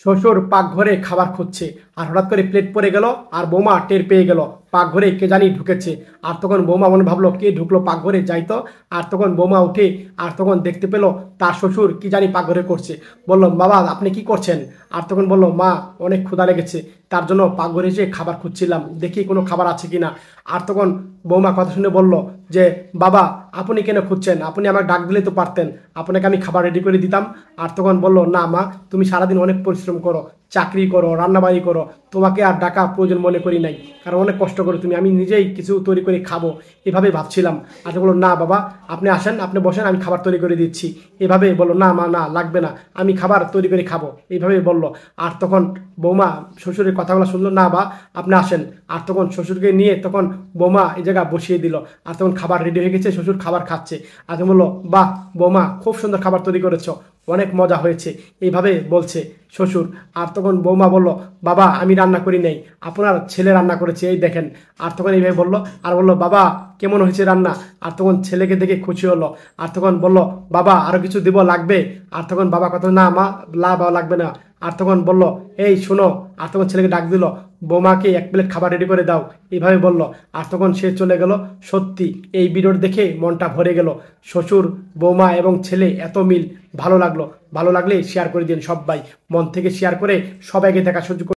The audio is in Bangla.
শ্বশুর পাকঘরে খাবার খুঁজছে আর হঠাৎ করে প্লেট পড়ে গেল আর বৌমা টের পেয়ে গেল পাকঘরে কে জানি ঢুকেছে। আর তখন বৌমা মনে ভাবলো কে ঢুকলো পাকঘরে, যাইতো। আর তখন বৌমা উঠে আর তখন দেখতে পেল তার শ্বশুর কি জানি পাকঘরে করছে। বলল, বাবা আপনি কি করছেন? আর তখন বলল, মা অনেক ক্ষুধা লেগেছে, তার জন্য পাকঘরে এসে খাবার খুঁজছিলাম, দেখি কোনো খাবার আছে কিনা। আর তখন বৌমা কথা শুনে বলল যে, বাবা আপনি কেন খুঁজছেন? আপনি আমাকে ডাক দিলে তো পারতেন, আপনাকে আমি খাবার রেডি করে দিতাম। আর তখন বলল, না মা, তুমি সারাদিন অনেক পরিশ্রম করো, চাকরি করো, রান্নাবাড়ি করো, তোমাকে আর ডাকা প্রয়োজন মনে করি নাই, কারণ অনেক কষ্ট করো তুমি, আমি নিজেই কিছু তৈরি করে খাবো এভাবে ভাবছিলাম। আর বললো, না বাবা আপনি আসেন, আপনি বসেন, আমি খাবার তৈরি করে দিচ্ছি। এভাবে বললো, না মা না লাগবে না, আমি খাবার তৈরি করে খাবো, এইভাবে বললো। আর তখন বৌমা শ্বশুরের কথাগুলো শুনলো, না বা আপনি আসেন। আর তখন শ্বশুরকে নিয়ে তখন বৌমা এই জায়গা বসিয়ে দিল। আর তখন খাবার রেডি হয়ে গেছে, শ্বশুর খাবার খাচ্ছে। আর তখন বললো, বাহ বৌমা খুব সুন্দর খাবার তৈরি করেছো, অনেক মজা হয়েছে, এইভাবে বলছে শ্বশুর। আর তখন বৌমা বলল, বাবা আমি রান্না করি নাই, আপনার ছেলে রান্না করেছে, এই দেখেন। আর তখন এইভাবে বললো আর বললো, বাবা কেমন হয়েছে রান্না? আর তখন ছেলেকে দেখে খুশি হলো। আর তখন বলল, বাবা আরো কিছু দিব লাগবে? আর তখন বাবা কথা, না মা বাবা লাগবে না। আর তখন বলল, এই শোনো। আর তখন ছেলেকে ডাক দিল, বৌমাকে এক প্লেট খাবার রেডি করে দাও, এইভাবে বলল। আর তখন সে চলে গেল। সত্যি এই ভিডিওটা দেখে মনটা ভরে গেল। শ্বশুর, বৌমা এবং ছেলে এত মিল, ভালো লাগলো। ভালো লাগলে শেয়ার করে দিন সবাই, মন থেকে শেয়ার করে সবাইকে দেখা সহ্য